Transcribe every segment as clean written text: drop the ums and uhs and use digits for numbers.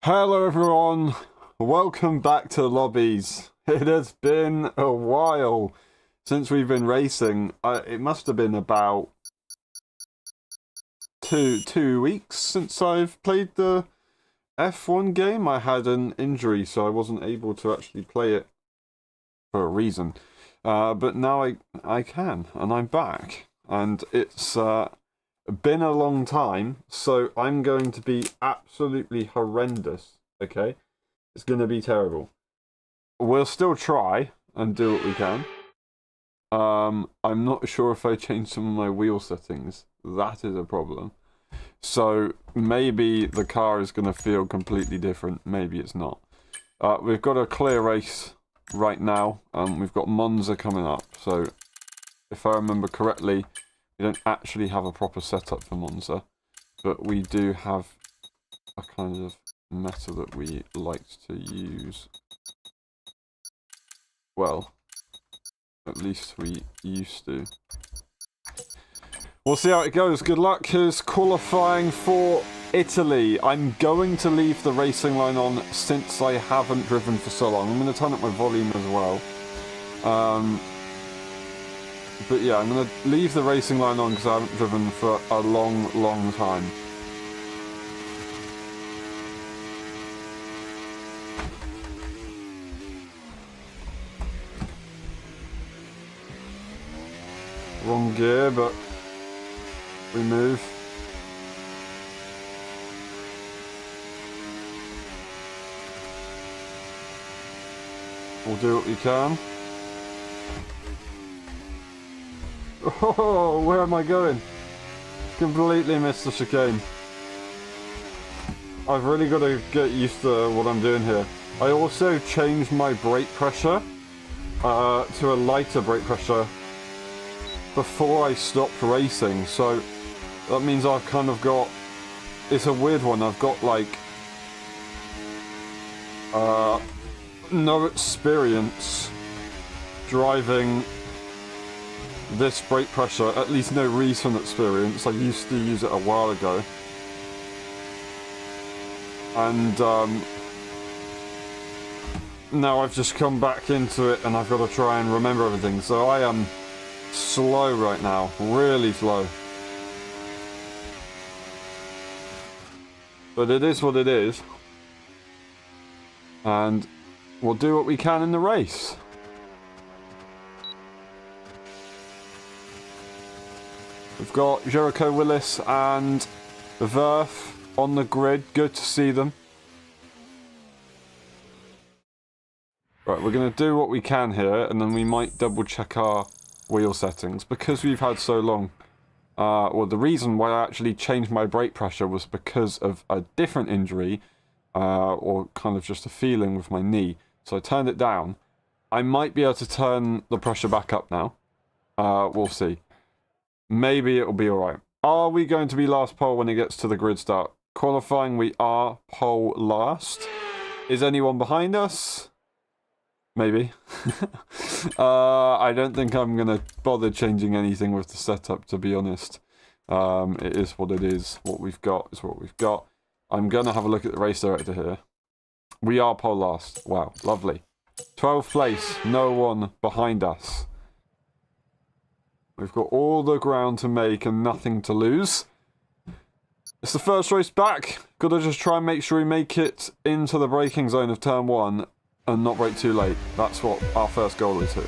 Hello everyone, welcome back to Lobbies. It has been a while since we've been racing. It must have been about two weeks since I've played the F1 game. I had an injury, so I wasn't able to actually play it for a reason. But now I can, and I'm back. And it's been a long time, so I'm going to be absolutely horrendous, okay? It's going to be terrible. We'll still try and do what we can. I'm not sure if I changed some of my wheel settings. That is a problem. So maybe the car is going to feel completely different. Maybe it's not. We've got a clear race right now. We've got Monza coming up. So if I remember correctly, we don't actually have a proper setup for Monza, but we do have a kind of meta that we like to use. Well, at least we used to. We'll see how it goes. Good luck. Here's qualifying for Italy. I'm going to leave the racing line on since I haven't driven for so long. I'm going to turn up my volume as well. But yeah, I'm going to leave the racing line on because I haven't driven for a long time. Wrong gear, but we move. We'll do what we can. Oh, where am I going? Completely missed the chicane. I've really got to get used to what I'm doing here. I also changed my brake pressure to a lighter brake pressure before I stopped racing, so that means I've kind of got... It's a weird one. I've got like no experience driving this brake pressure, at least no recent experience. I used to use it a while ago. And now I've just come back into it and I've got to try and remember everything. So I am slow right now, really slow. But it is what it is. And we'll do what we can in the race. We've got Jericho Willis and Verf on the grid. Good to see them. Right, we're going to do what we can here, and then we might double check our wheel settings. Because we've had so long, well, the reason why I actually changed my brake pressure was because of a different injury, or kind of just a feeling with my knee. So I turned it down. I might be able to turn the pressure back up now. We'll see. Maybe it'll be alright. Are we going to be last pole when it gets to the grid start? Qualifying, we are pole last. Is anyone behind us? Maybe. I don't think I'm going to bother changing anything with the setup, to be honest. It is what it is. What we've got is what we've got. I'm going to have a look at the race director here. We are pole last. Wow, lovely. 12th place, no one behind us. We've got all the ground to make and nothing to lose. It's the first race back. Gotta just try and make sure we make it into the braking zone of turn 1 and not brake too late. That's what our first goal is here.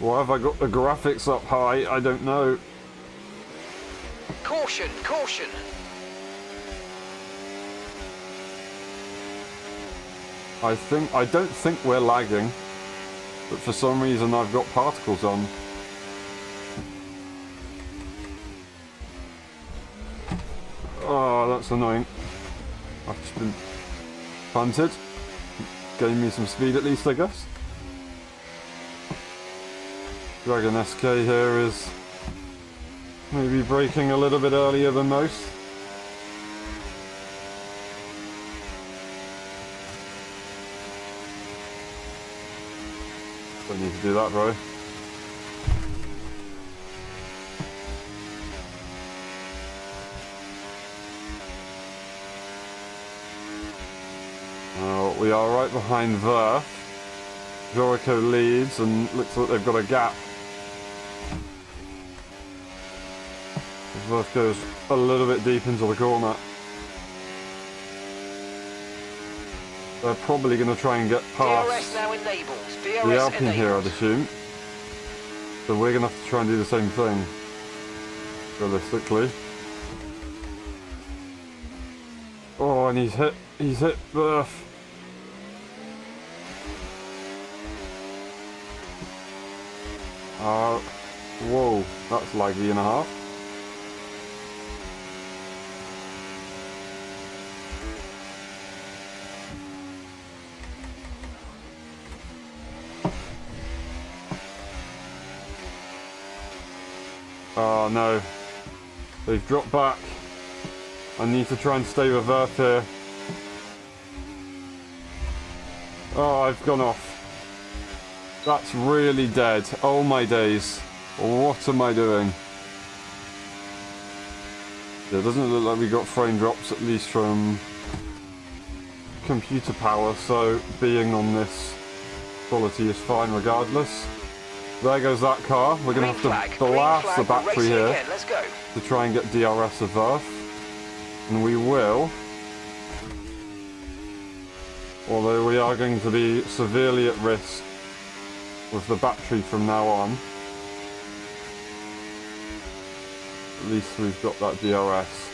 Why have I got the graphics up high? I don't know. Caution, caution. I don't think we're lagging, but for some reason I've got particles on. Oh, that's annoying. I've just been punted. Gave me some speed at least, I guess. Dragon SK here is maybe braking a little bit earlier than most. Don't need to do that, bro. We are right behind Verf. Jericho leads and looks like they've got a gap. Verf goes a little bit deep into the corner. They're probably going to try and get past DRS now enabled. DRS the Alpine enabled. here, I'd assume. So we're going to have to try and do the same thing, realistically. Oh, and he's hit Verf. Whoa, that's laggy and a half. Oh no, they've dropped back. I need to try and stay with Verf here. Oh, I've gone off. That's really dead. Oh my days. What am I doing? It doesn't look like we got frame drops, at least from computer power, so being on this quality is fine regardless. There goes that car. We're going to have to blast the battery here to try and get DRS of Verf. And we will. Although we are going to be severely at risk with the battery from now on. At least we've got that DRS.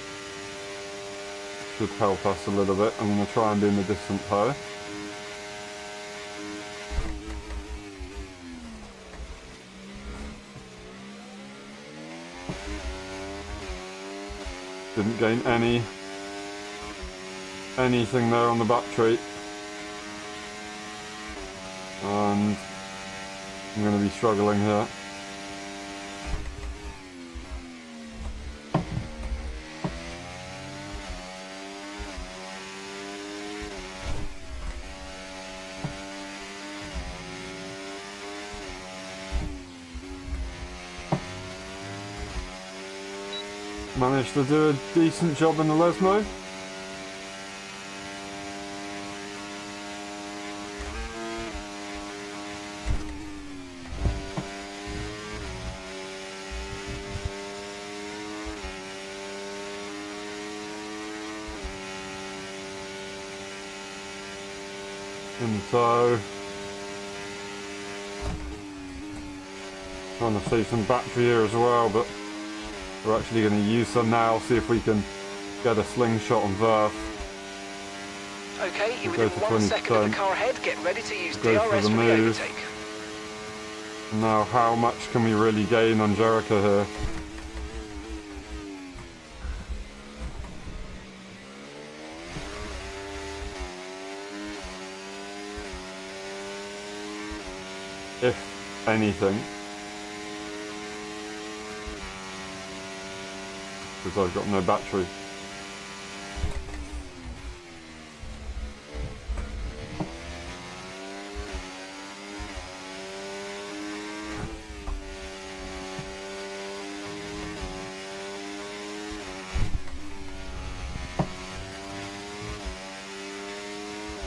Should help us a little bit. I'm going to try and be in the distant though. Didn't gain anything there on the battery. And I'm going to be struggling here. Managed to do a decent job in the Lesmo. And so, trying to save some battery here as well, but we're actually going to use some now, see if we can get a slingshot on Verf. Okay, you're within 1 second of the car ahead. Get ready to use DRS for the overtake. Now, how much can we really gain on Jericho here? If anything. Because I've got no battery.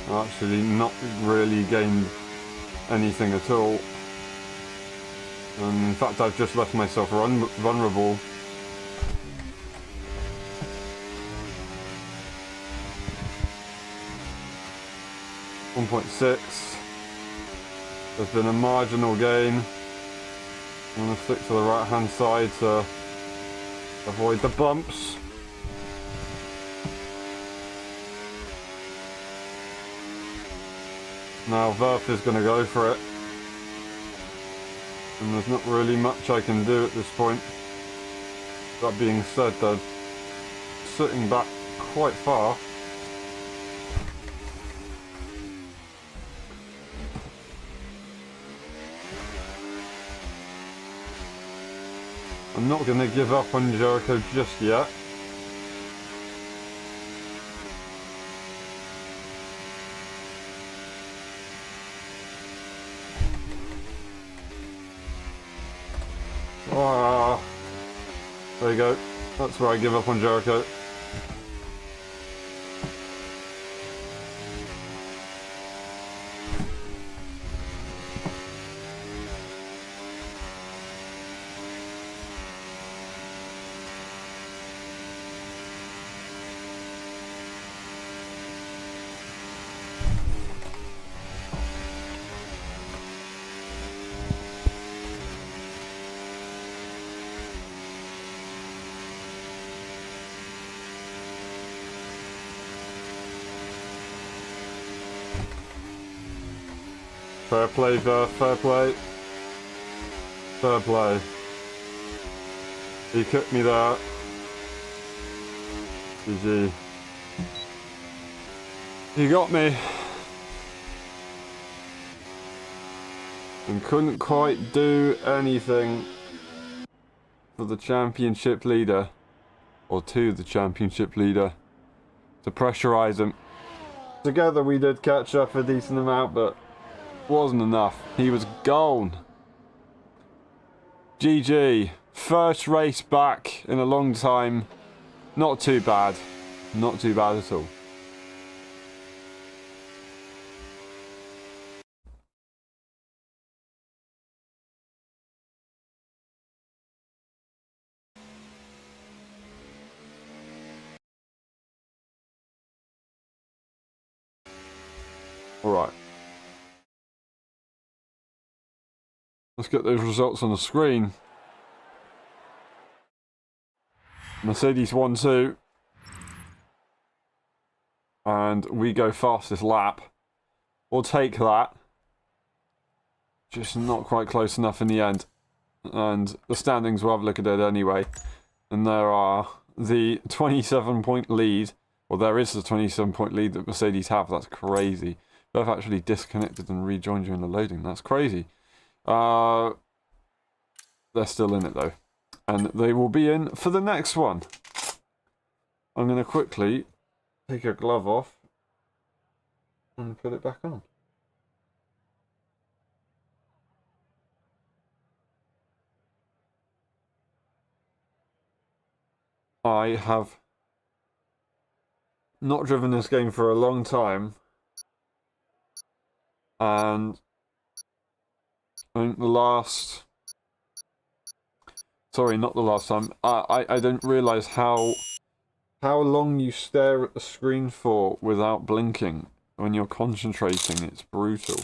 Actually not really gained anything at all. And in fact I've just left myself vulnerable. .6. There's been a marginal gain. I'm going to stick to the right hand side to avoid the bumps. Now Verf is going to go for it. And there's not really much I can do at this point. That being said, they're sitting back quite far. I'm not going to give up on Jericho just yet. Ah, there you go. That's where I give up on Jericho. Fair play, fair play. Fair play. He kicked me there. GG. He got me. And couldn't quite do anything for the championship leader. Or to the championship leader. To pressurize him. Together we did catch up a decent amount, but wasn't enough. He was gone. GG. First race back in a long time. Not too bad. Not too bad at all. Alright. Let's get those results on the screen. Mercedes 1-2. And we go fastest lap. We'll take that. Just not quite close enough in the end. And the standings, we'll have a look at it anyway. And there are the 27-point lead. Well, there is the 27-point lead that Mercedes have. That's crazy. They've actually disconnected and rejoined you in the loading. That's crazy. They're still in it, though. And they will be in for the next one. I'm going to quickly take a glove off and put it back on. I have not driven this game for a long time. And I think the last... Sorry, not the last time. I didn't realise how long you stare at the screen for without blinking when you're concentrating. It's brutal.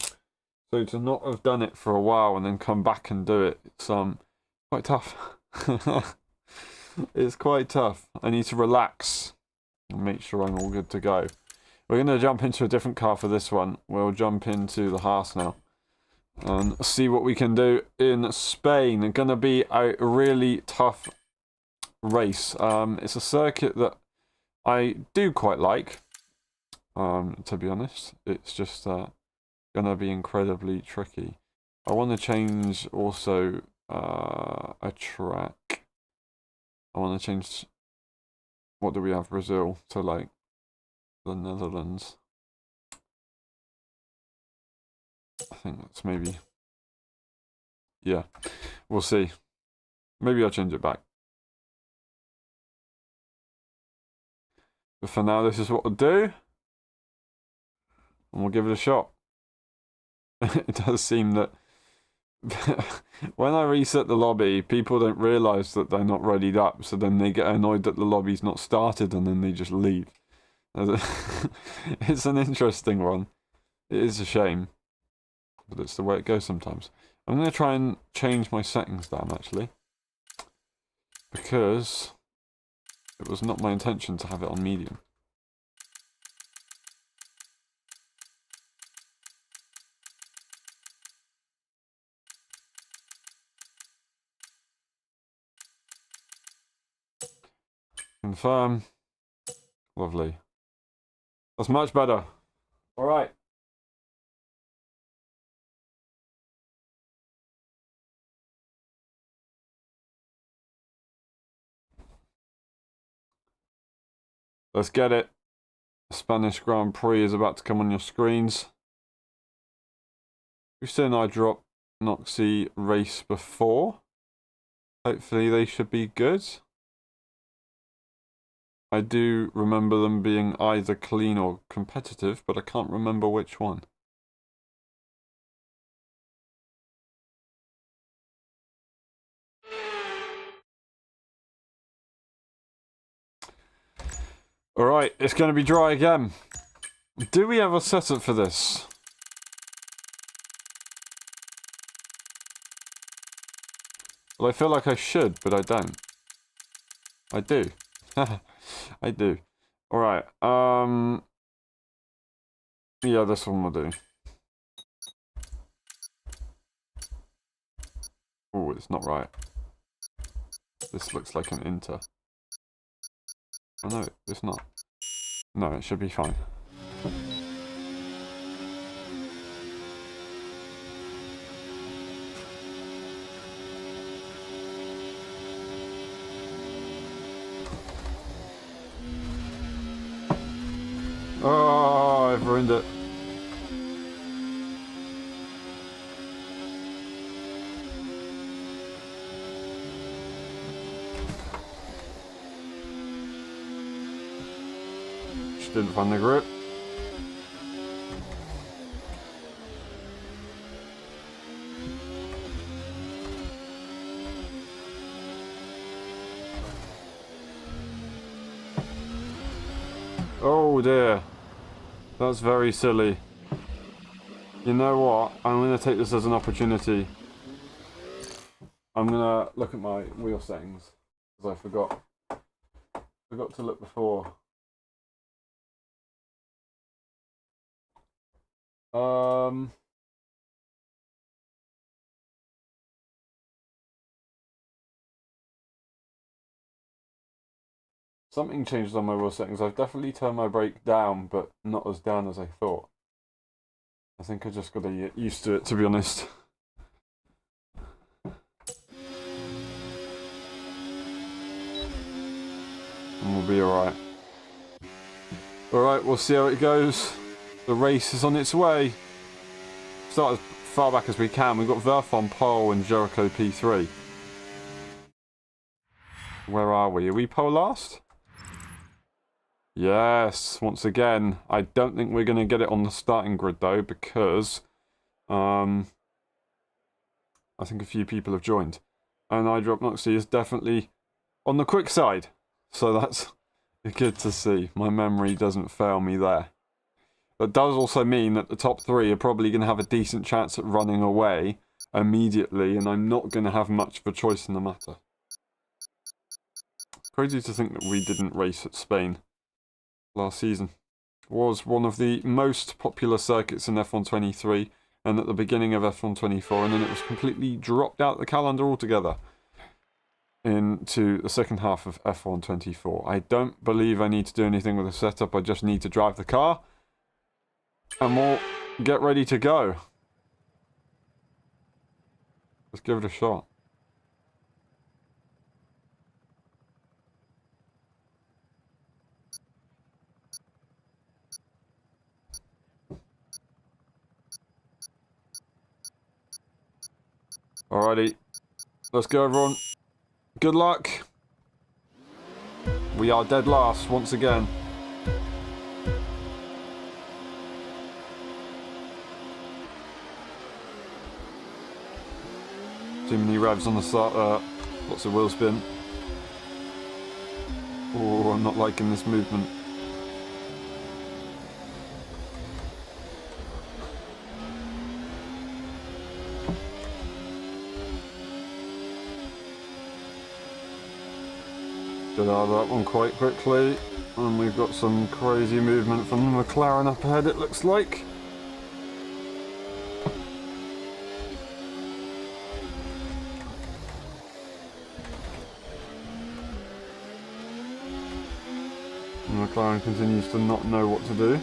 So to not have done it for a while and then come back and do it, it's quite tough. It's quite tough. I need to relax and make sure I'm all good to go. We're going to jump into a different car for this one. We'll jump into the Haas now and see what we can do in Spain. It's going to be a really tough race. It's a circuit that I do quite like, to be honest. It's just going to be incredibly tricky. I want to change also a track. I want to change, what do we have, Brazil, to like the Netherlands. I think that's maybe, yeah, we'll see. Maybe I'll change it back. But for now, this is what we'll do. And we'll give it a shot. It does seem that when I reset the lobby, people don't realise that they're not readied up, so then they get annoyed that the lobby's not started and then they just leave. It's an interesting one. It is a shame. But it's the way it goes sometimes. I'm going to try and change my settings down, actually. Because it was not my intention to have it on medium. Confirm. Lovely. That's much better. Alright. Let's get it. The Spanish Grand Prix is about to come on your screens. We've seen I drop Noxy race before. Hopefully they should be good. I do remember them being either clean or competitive, but I can't remember which one. Alright, it's going to be dry again. Do we have a setup for this? Well, I feel like I should, but I don't. I do. I do. Alright, yeah, this one will do. Oh, it's not right. This looks like an inter. Oh no, it's not. No, it should be fine. Oh, I've ruined it. Just didn't find the grip. Oh dear. That's very silly. You know what? I'm going to take this as an opportunity. I'm going to look at my wheel settings. Because I forgot to look before. Something changed on my wheel settings. I've definitely turned my brake down, but not as down as I thought. I think I just got to get used to it, to be honest. And we'll be alright. Alright, we'll see how it goes. The race is on its way. Start as far back as we can. We've got Verf on pole and Jericho P3. Where are we? Are we pole last? Yes, once again. I don't think we're going to get it on the starting grid though, because I think a few people have joined. And iDropNoxy is definitely on the quick side. So that's good to see. My memory doesn't fail me there. That does also mean that the top three are probably going to have a decent chance at running away immediately, and I'm not going to have much of a choice in the matter. Crazy to think that we didn't race at Spain last season. It was one of the most popular circuits in F123 and at the beginning of F124, and then it was completely dropped out the calendar altogether into the second half of F124. I don't believe I need to do anything with the setup. I just need to drive the car and we'll get ready to go. Let's give it a shot. Alrighty, let's go everyone. Good luck. We are dead last once again. Too many revs on the start, lots of wheel spin. Oh, I'm not liking this movement. Get out of that one quite quickly. And we've got some crazy movement from the McLaren up ahead, it looks like. And McLaren continues to not know what to do.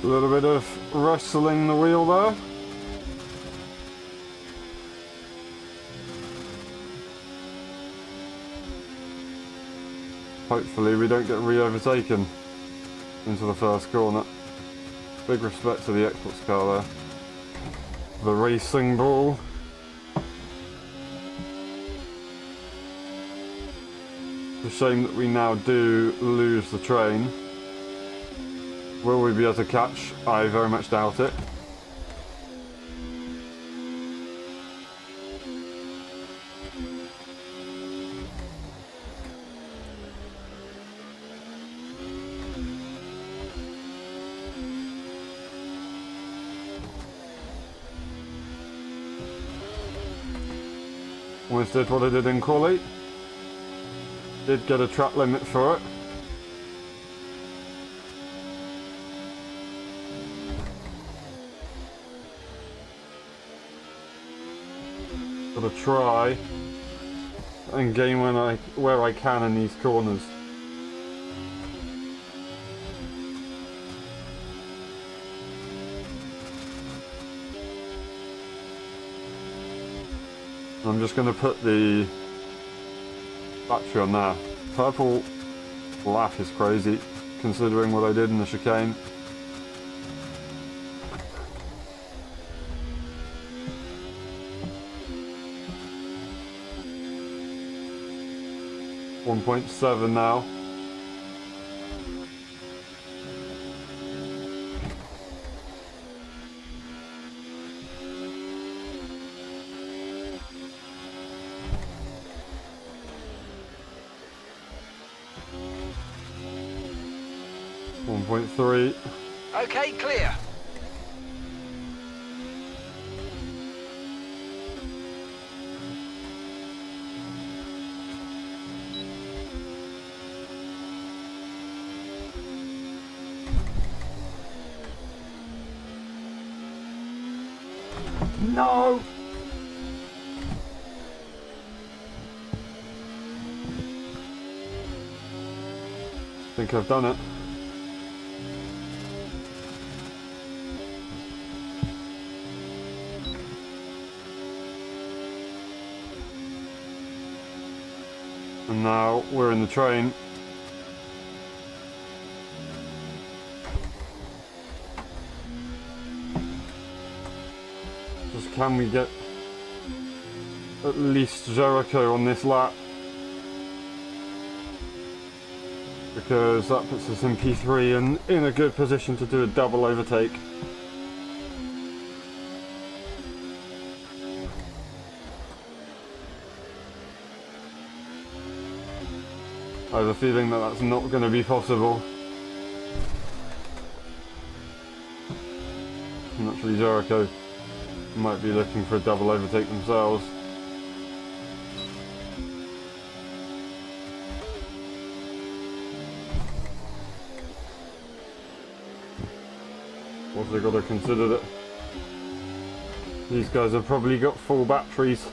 A little bit of wrestling the wheel there. Hopefully we don't get re-overtaken into the first corner. Big respect to the Xbox car there. The racing ball. It's a shame that we now do lose the train. Will we be able to catch? I very much doubt it. Almost did what I did in quali. Did get a track limit for it. Gotta try and gain where I can in these corners. I'm just going to put the battery on there. Purple lap is crazy, considering what I did in the chicane. .7 now. .3. Okay, clear. No! I think I've done it. And now we're in the train. Just can we get at least Jericho on this lap? Because that puts us in P3 and in a good position to do a double overtake. I have a feeling that that's not going to be possible. Naturally, Jericho might be looking for a double overtake themselves. Also got to consider that these guys have probably got full batteries.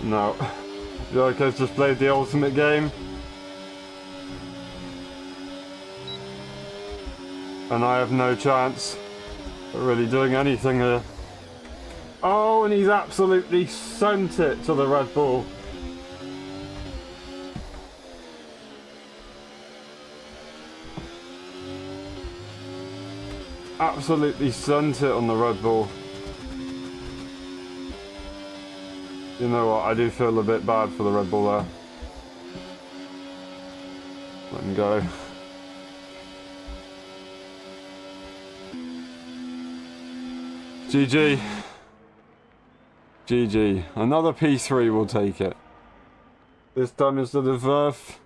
No, Jericho's just played the ultimate game. And I have no chance of really doing anything here. Oh, and he's absolutely sent it to the Red Bull. Absolutely sent it on the Red Bull. You know what, I do feel a bit bad for the Red Bull there. Let him go. GG. GG. Another P3 will take it. This time instead of Verf...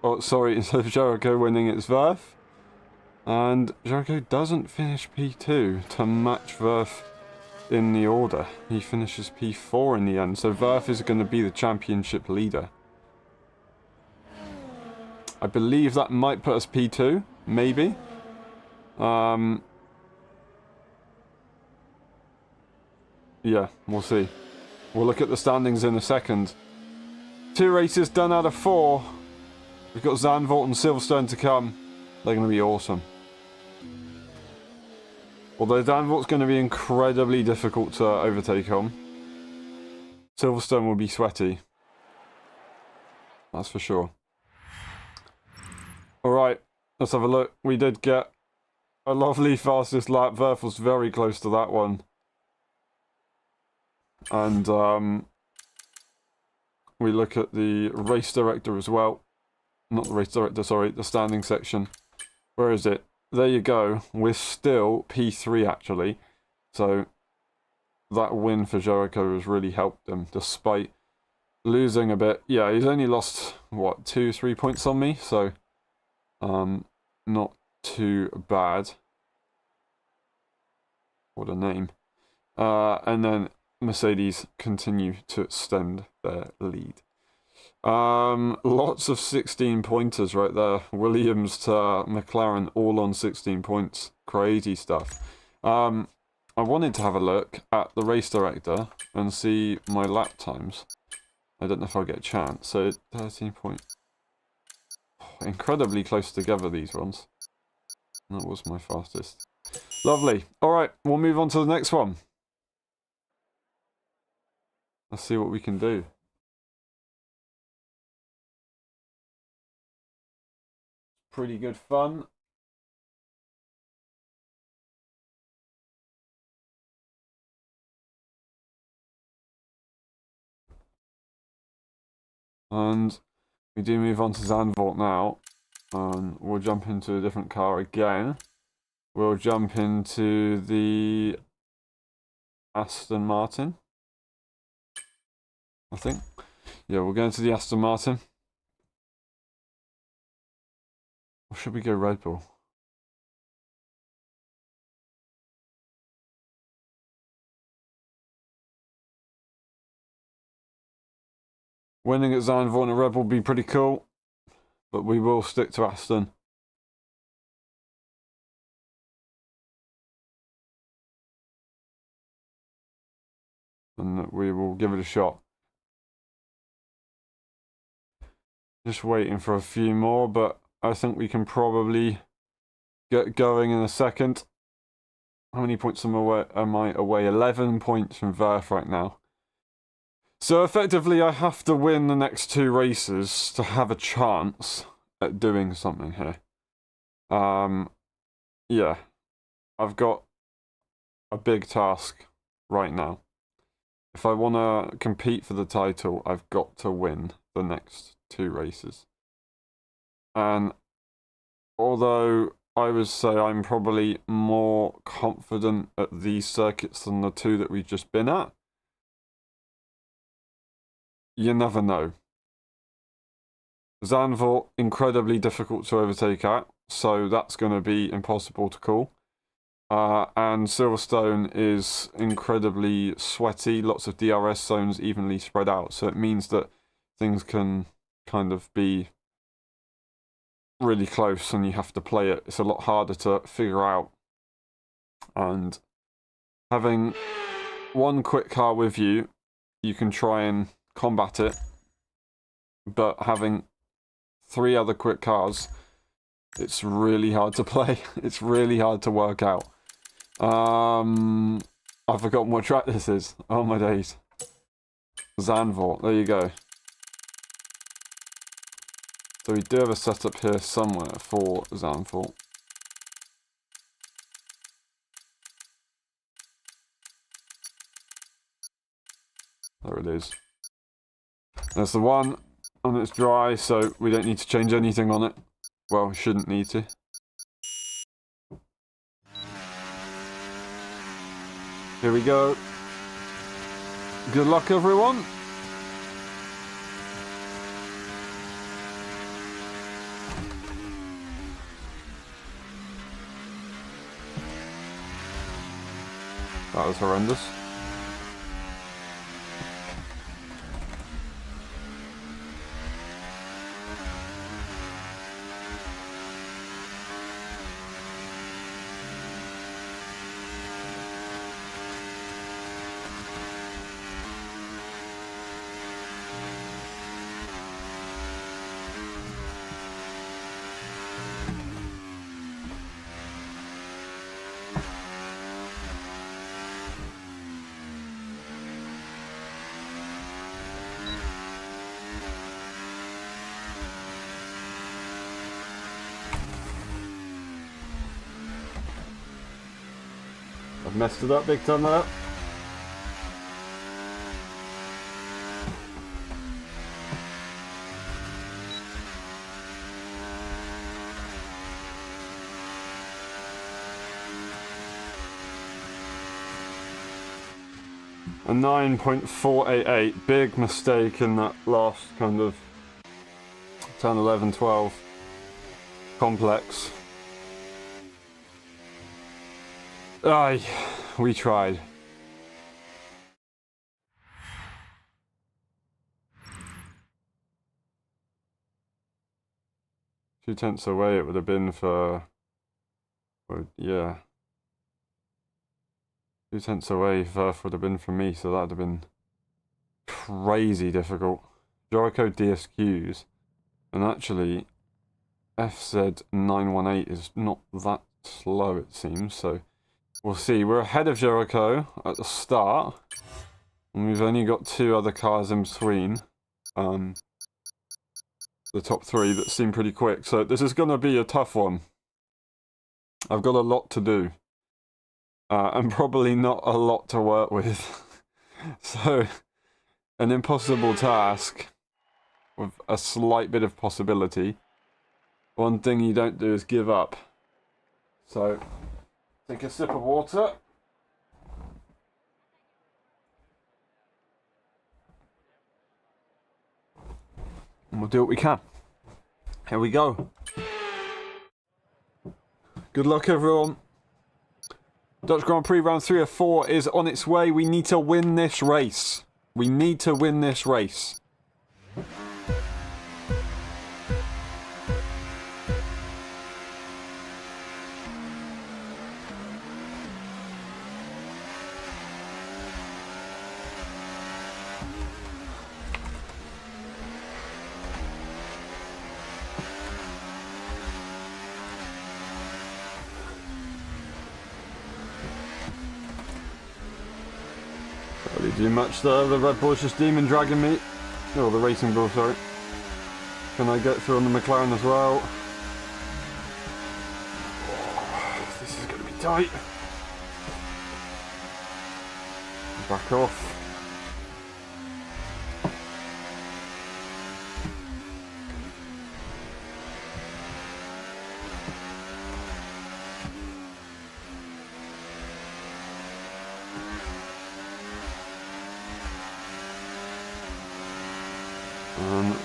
Oh, sorry, instead of Jericho winning, it's Verf. And Jericho doesn't finish P2 to match Verf in the order. He finishes P4 in the end, so Verf is going to be the championship leader. I believe that might put us P2, maybe. Yeah, we'll see. We'll look at the standings in a second. 2 races done out of 4. We've got Zandvoort and Silverstone to come. They're going to be awesome. Although Zandvoort's going to be incredibly difficult to overtake on. Silverstone will be sweaty. That's for sure. Alright, let's have a look. We did get a lovely fastest lap. Verf was very close to that one. And we look at the race director as well. Not the race director, sorry, the standing section. Where is it? There you go. We're still P3 actually. So that win for Jericho has really helped him despite losing a bit. Yeah, he's only lost, what, 2-3 points on me, so not too bad. What a name. And then Mercedes continue to extend their lead. Lots of 16 pointers right there. Williams to McLaren all on 16 points. Crazy stuff. I wanted to have a look at the race director and see my lap times. I don't know if I'll get a chance. So 13 points. Incredibly close together, these ones. That was my fastest. Lovely. Alright, we'll move on to the next one. Let's see what we can do. Pretty good fun. And we do move on to Zandvoort now. And we'll jump into a different car again. We'll jump into the Aston Martin, I think. Yeah, we'll go into the Aston Martin. Or should we go Red Bull? Winning at Zandvoort and a Red Bull would be pretty cool. But we will stick to Aston. And we will give it a shot. Just waiting for a few more, but I think we can probably get going in a second. How many points am I away? 11 points from Verf right now. So effectively I have to win the next 2 races to have a chance at doing something here. Yeah. I've got a big task right now. If I want to compete for the title, I've got to win the next 2 races. And although I would say I'm probably more confident at these circuits than the 2 that we've just been at, you never know. Zandvoort, incredibly difficult to overtake at, so that's going to be impossible to call. And Silverstone is incredibly sweaty, lots of DRS zones evenly spread out, so it means that things can kind of be really close and you have to play it. It's a lot harder to figure out. And having one quick car with you, you can try and combat it, but having 3 other quick cars, it's really hard to play. It's really hard to work out. I've forgotten what track this is. Oh my days. Zandvoort, there you go. So we do have a setup here somewhere for Zandvoort. There it is. There's the one, and it's dry, so we don't need to change anything on it. Well, we shouldn't need to. Here we go. Good luck, everyone. That was horrendous. I've messed it up big time there. A 9.488, big mistake in that last kind of 10, 11, 12 complex. Aye, we tried. Two tenths away it would have been for yeah. 2 tenths away first would have been for me, so that would have been crazy difficult. Jericho DSQs, and actually FZ918 is not that slow it seems, so we'll see. We're ahead of Jericho at the start, and we've only got 2 other cars in between. The top 3 that seem pretty quick, so this is going to be a tough one. I've got a lot to do. And probably not a lot to work with. So, an impossible task with a slight bit of possibility. One thing you don't do is give up. So, take a sip of water. And we'll do what we can. Here we go. Good luck, everyone. Dutch Grand Prix round 3 of 4 is on its way. We need to win this race. We need to win this race. Do much there, the Red Bull's just demon dragging me. Oh, the Racing Bull, sorry. Can I get through on the McLaren as well? Oh, this is going to be tight. Back off.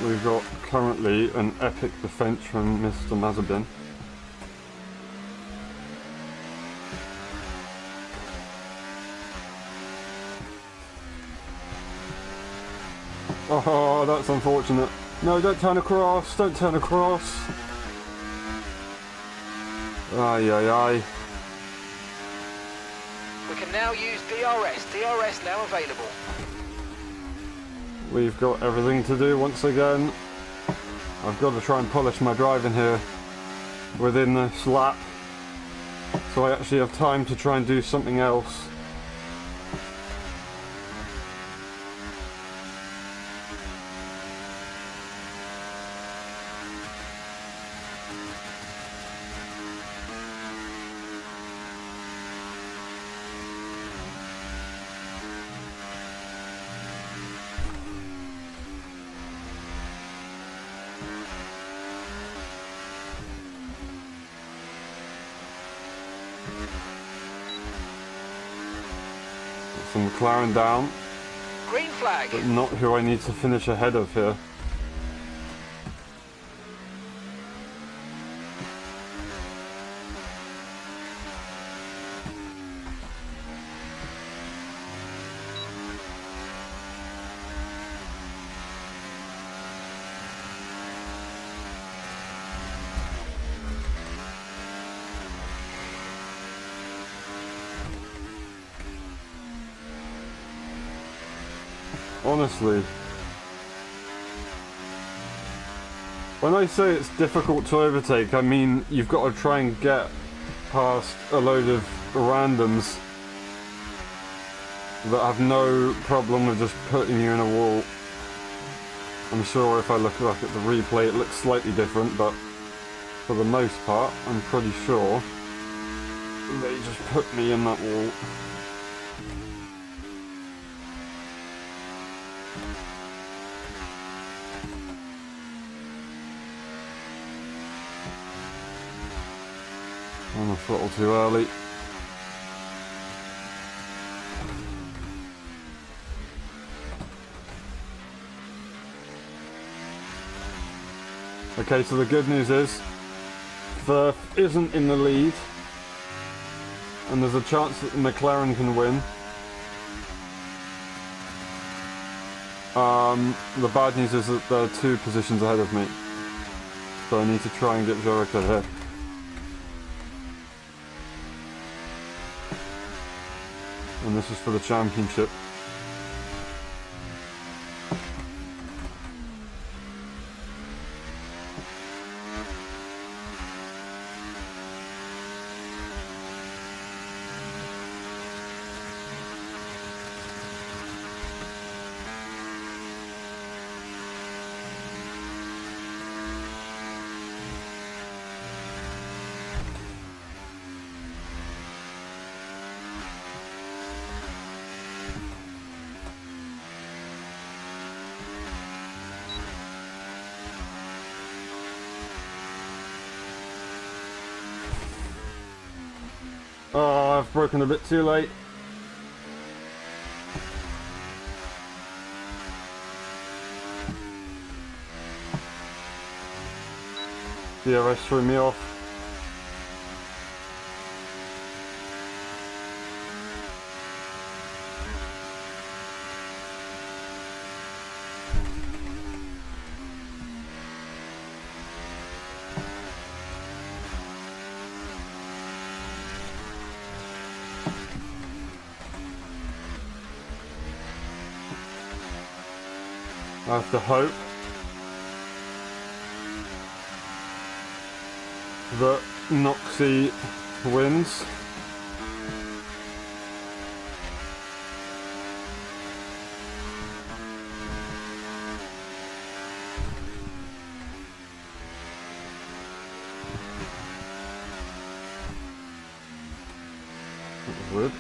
We've got currently an epic defense from Mr. Mazepin. Oh, that's unfortunate. No, don't turn across, don't turn across. Aye, aye, aye. We can now use DRS. DRS now available. We've got everything to do once again. I've got to try and polish my driving here within this lap, so I actually have time to try and do something else. Some McLaren down. Green flag. But not who I need to finish ahead of here. Honestly, when I say it's difficult to overtake, I mean you've got to try and get past a load of randoms that have no problem with just putting you in a wall. I'm sure if I look back at the replay it looks slightly different, but for the most part I'm pretty sure they just put me in that wall. On the throttle too early. Okay, so the good news is Verf isn't in the lead and there's a chance that the McLaren can win. The bad news is that they're 2 positions ahead of me, so I need to try and get Jericho here. And this is for the championship. Oh, I've broken a bit too late. DRS threw me off. I have to hope that Noxie wins. That was weird.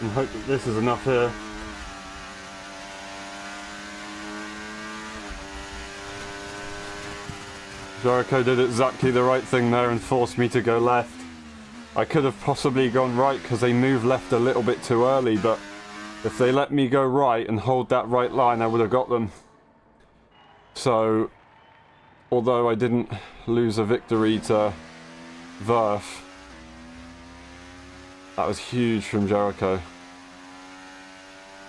And hope that this is enough here. Jericho did exactly the right thing there and forced me to go left. I could have possibly gone right because they moved left a little bit too early, but if they let me go right and hold that right line, I would have got them. So, although I didn't lose a victory to Verf, that was huge from Jericho.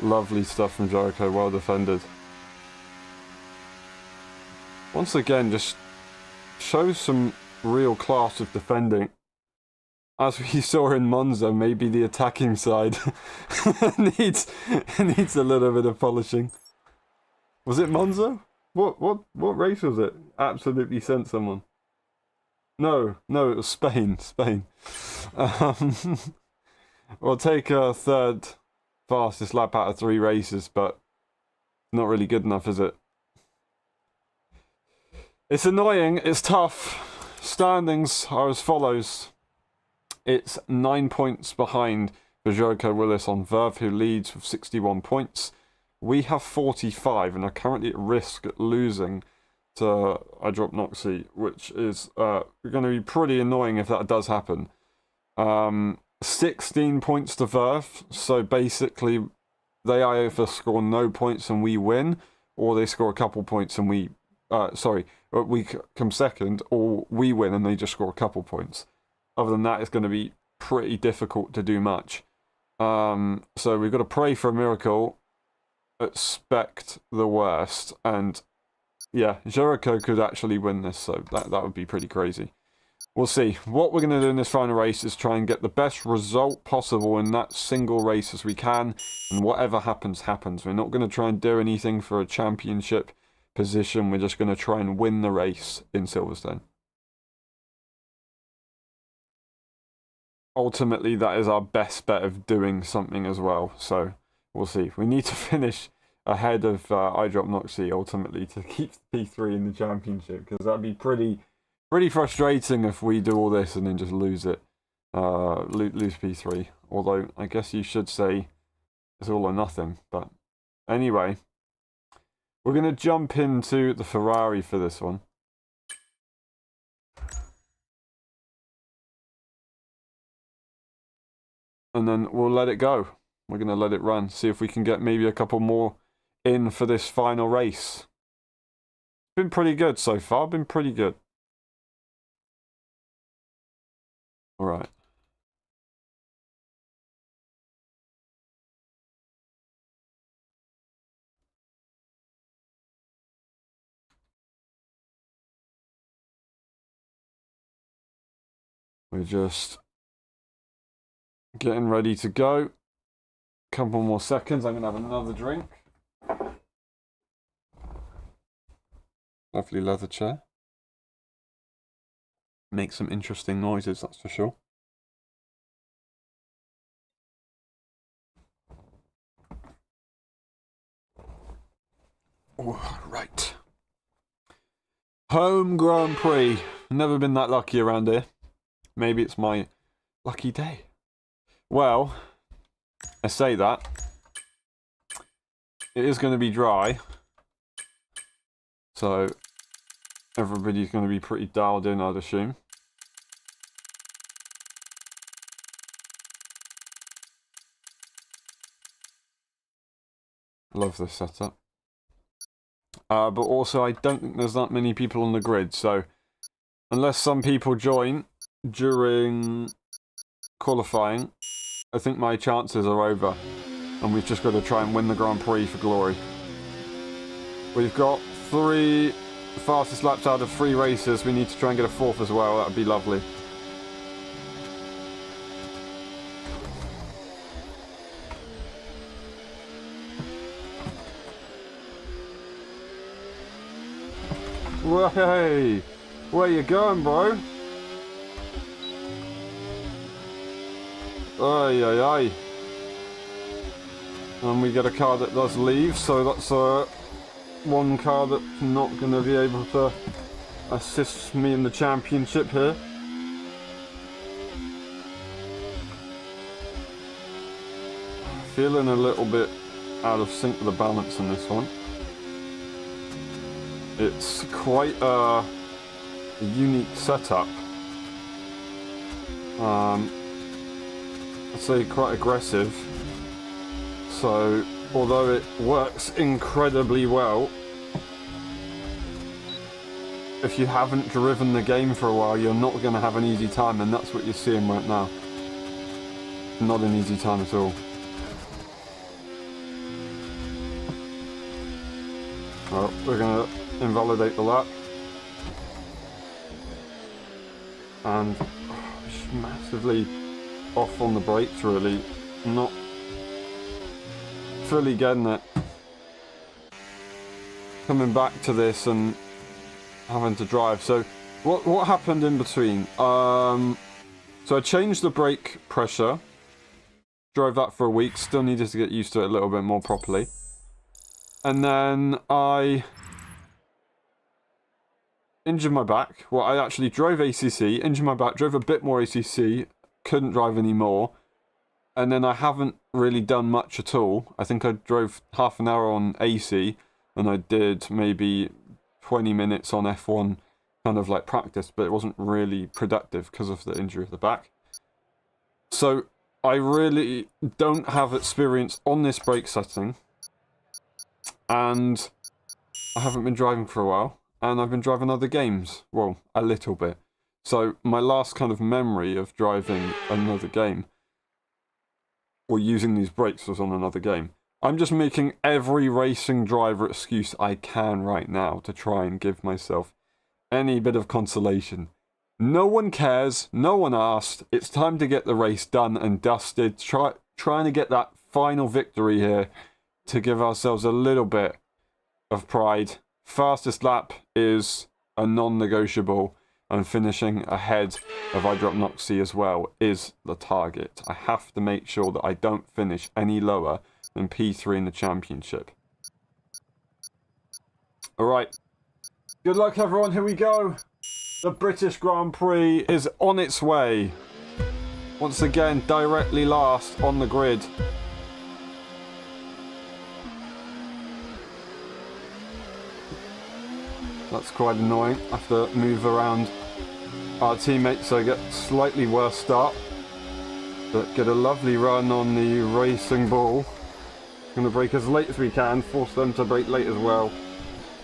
Lovely stuff from Jericho, well defended. Once again, just shows some real class of defending. As we saw in Monza, maybe the attacking side needs a little bit of polishing. Was it Monza? What race was it? Absolutely sent someone. No, it was Spain. We'll take a third fastest lap out of 3 races, but not really good enough, is it? It's annoying. It's tough. Standings are as follows. It's 9 points behind for Jericho Willis on Verve, who leads with 61 points. We have 45 and are currently at risk at losing to I Drop Noxie, which is going to be pretty annoying if that does happen. 16 points to Verve, so basically they either score no points and we win, or they score a couple points and we come second, or we win and they just score a couple points. Other than that, it's going to be pretty difficult to do much. So we've got to pray for a miracle, expect the worst, and yeah, Jericho could actually win this, so that would be pretty crazy. We'll see. What we're going to do in this final race is try and get the best result possible in that single race as we can, and whatever happens, happens. We're not going to try and do anything for a championship position. We're just going to try and win the race in Silverstone. Ultimately, that is our best bet of doing something as well, so we'll see. We need to finish ahead of I Drop Noxie ultimately to keep P3 in the championship, because that'd be pretty frustrating if we do all this and then just lose it, lose P3. Although I guess you should say it's all or nothing. But anyway, we're gonna jump into the Ferrari for this one. And then we'll let it go. We're gonna let it run. See if we can get maybe a couple more in for this final race. Been pretty good so far. Been pretty good. All right. We're just getting ready to go. Couple more seconds. I'm gonna have another drink. Lovely leather chair. Make some interesting noises, that's for sure. All right. Home Grand Prix. Never been that lucky around here. Maybe it's my lucky day. Well, I say that. It is going to be dry. So, everybody's going to be pretty dialed in, I'd assume. Love this setup. But also, I don't think there's that many people on the grid, so unless some people join during qualifying, I think my chances are over. And we've just got to try and win the Grand Prix for glory. We've got 3 fastest laps out of 3 races. We need to try and get a 4th as well. That would be lovely. Hey, where you going, bro? Ay, ay, ay. And we get a car that does leave, so that's one car that's not going to be able to assist me in the championship here. Feeling a little bit out of sync with the balance in this one. It's quite a unique setup. I'd say quite aggressive. So, although it works incredibly well, if you haven't driven the game for a while, you're not going to have an easy time, and that's what you're seeing right now. Not an easy time at all. Well, we're going to invalidate the lap. And just massively off on the brakes, really. Not fully getting it. Coming back to this and having to drive. So what happened in between? So I changed the brake pressure. Drove that for a week. Still needed to get used to it a little bit more properly. And then I injured my back. Well, I actually drove ACC, injured my back, drove a bit more ACC, couldn't drive anymore. And then I haven't really done much at all. I think I drove half an hour on AC, and I did maybe 20 minutes on F1, kind of like practice, but it wasn't really productive because of the injury of the back. So I really don't have experience on this brake setting, and I haven't been driving for a while, and I've been driving other games. Well, a little bit. So my last kind of memory of driving another game, or using these brakes, was on another game. I'm just making every racing driver excuse I can right now to try and give myself any bit of consolation. No one cares, no one asked, it's time to get the race done and dusted, trying to get that final victory here to give ourselves a little bit of pride. Fastest lap is a non-negotiable, and finishing ahead of Noxie as well is the target. I have to make sure that I don't finish any lower than P3 in the championship. Alright, good luck everyone, here we go. The British Grand Prix is on its way. Once again, directly last on the grid. That's quite annoying. I have to move around our teammates so I get slightly worse start. But get a lovely run on the racing ball. Gonna brake as late as we can, force them to brake late as well.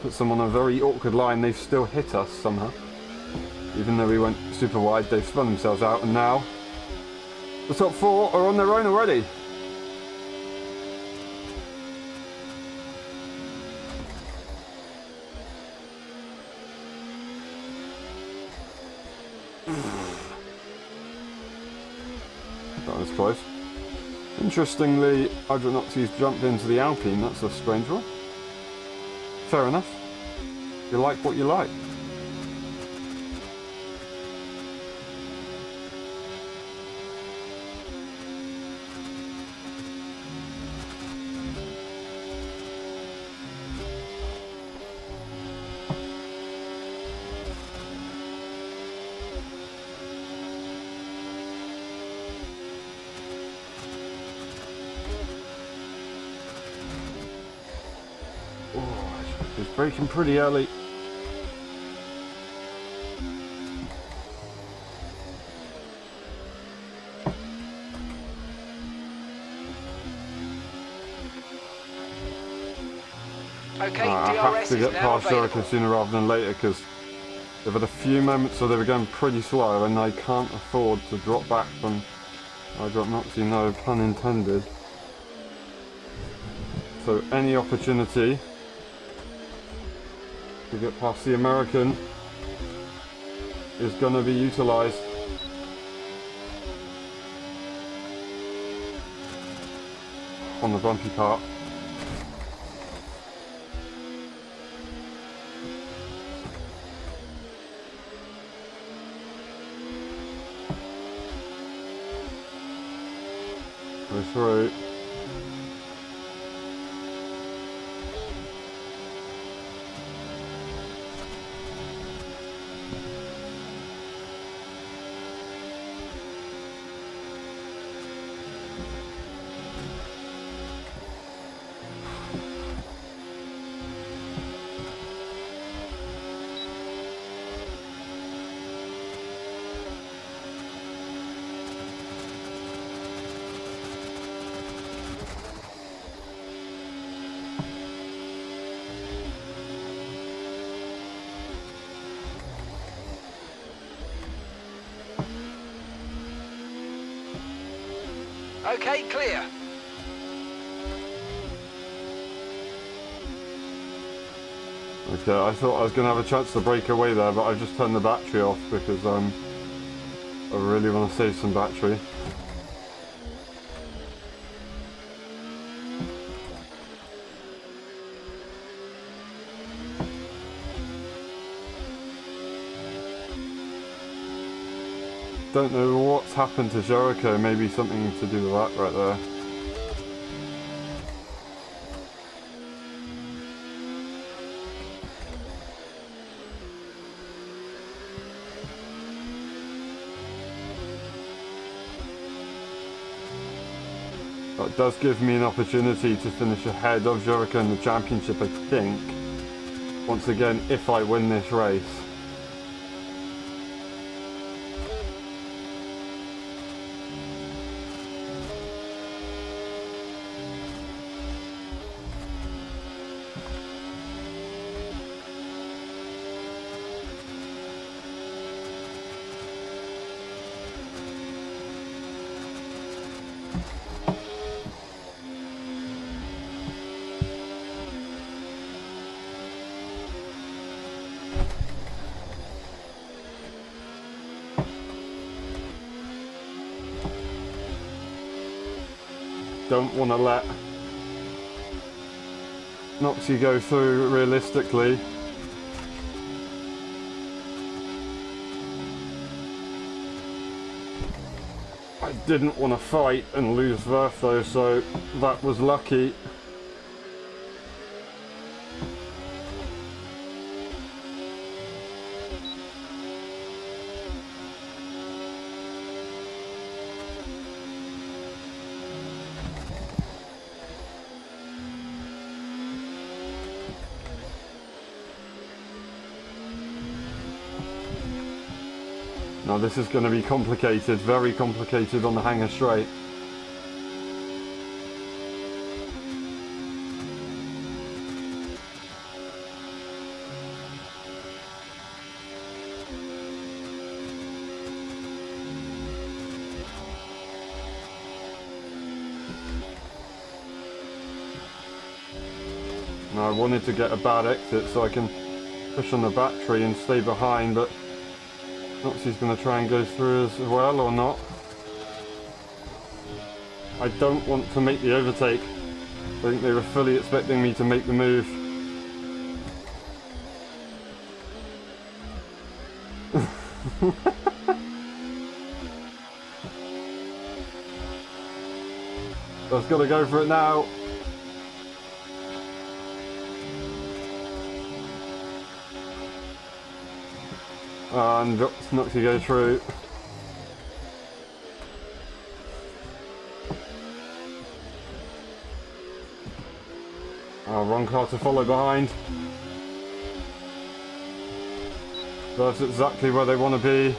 Puts them on a very awkward line. They've still hit us somehow. Even though we went super wide, they've spun themselves out, and now the top four are on their own already. That was close. Interestingly, Noxie's jumped into the Alpine. That's a strange one. Fair enough. You like what you like. He's braking pretty early. Okay, I have to get past Jericho sooner rather than later because they've had a few moments where they were going pretty slow, and I can't afford to drop back from Noxie, no pun intended. So any opportunity to get past the American is going to be utilised. On the bumpy part. Go through. Okay, clear. Okay, I thought I was going to have a chance to break away there, but I just turned the battery off because I really want to save some battery. Don't know what's happened to Jericho, maybe something to do with that right there. That does give me an opportunity to finish ahead of Jericho in the championship, I think. Once again, if I win this race. Don't want to let Noxie go through realistically. I didn't want to fight and lose Verf though, so that was lucky. Now this is going to be complicated, very complicated on the hanger straight. Now I wanted to get a bad exit so I can push on the battery and stay behind, but Noxie's going to try and go through as well, or not. I don't want to make the overtake. I think they were fully expecting me to make the move. I've got to go for it now. And Noxie go through. Oh, wrong car to follow behind. That's exactly where they want to be.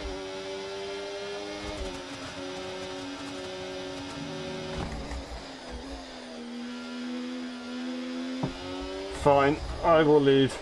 Fine, I will lead.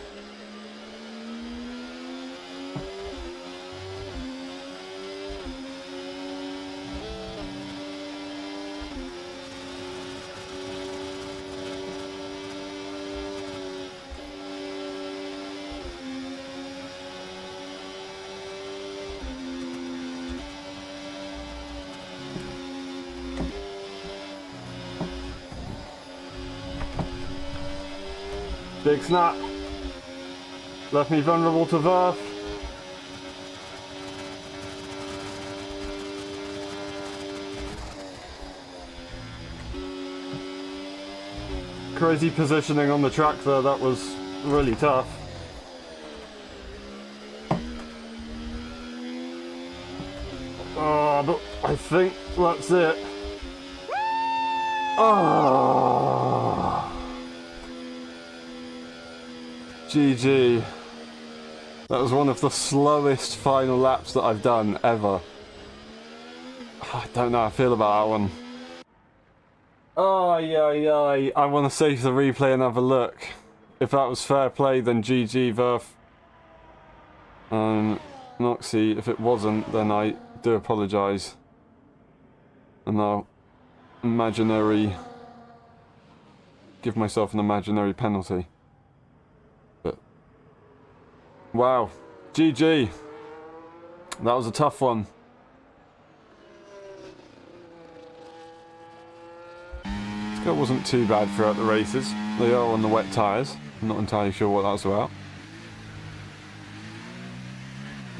Big snap. Left me vulnerable to Verf. Crazy positioning on the track there, that was really tough. Oh, but I think that's it. Oh. GG. That was one of the slowest final laps that I've done ever. I don't know how I feel about that one. Oh, yeah. I want to save the replay and have a look. If that was fair play, then GG, Verf. Noxie, if it wasn't, then I do apologise. And I'll give myself an imaginary penalty. Wow, GG. That was a tough one. This car wasn't too bad throughout the races. They are on the wet tyres. I'm not entirely sure what that's about.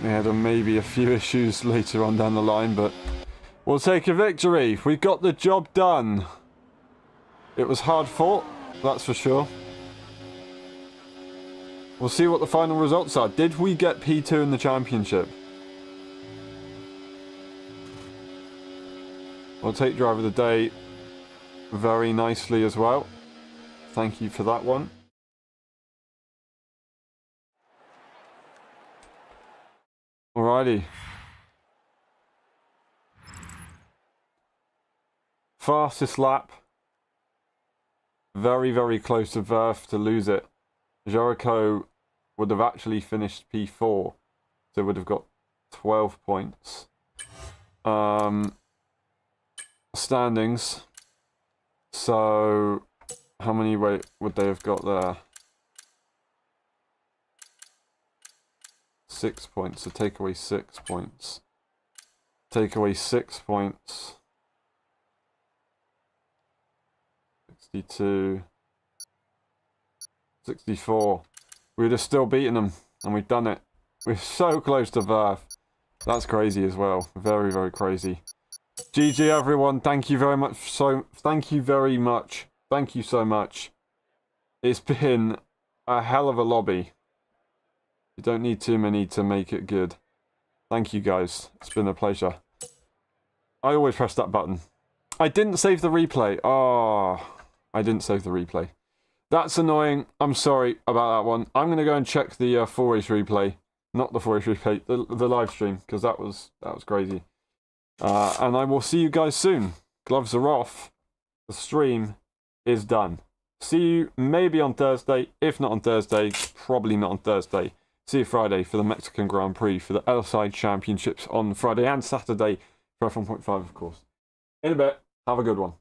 They had maybe a few issues later on down the line, but we'll take a victory. We got the job done. It was hard fought, that's for sure. We'll see what the final results are. Did we get P2 in the championship? We'll take driver of the day. very nicely as well. Thank you for that one. Alrighty. Fastest lap. Very, very close to Verth to lose it. Jericho would have actually finished P4. So would have got 12 points. Standings. So how many would they have got there? 6 points. So take away 6 points. Take away 6 points. 62. 64. We'd have still beaten them. And we've done it. We're so close to Verth. That's crazy as well. Very, very crazy. GG everyone. Thank you very much. Thank you very much. Thank you so much. It's been a hell of a lobby. You don't need too many to make it good. Thank you guys. It's been a pleasure. I always press that button. I didn't save the replay. Oh, I didn't save the replay. That's annoying. I'm sorry about that one. I'm going to go and check the full race replay. Not the full race replay, the live stream, because that was crazy. And I will see you guys soon. Gloves are off. The stream is done. See you maybe on Thursday. If not on Thursday, probably not on Thursday. See you Friday for the Mexican Grand Prix, for the LSI Championships on Friday and Saturday for F1.5, of course. In a bit. Have a good one.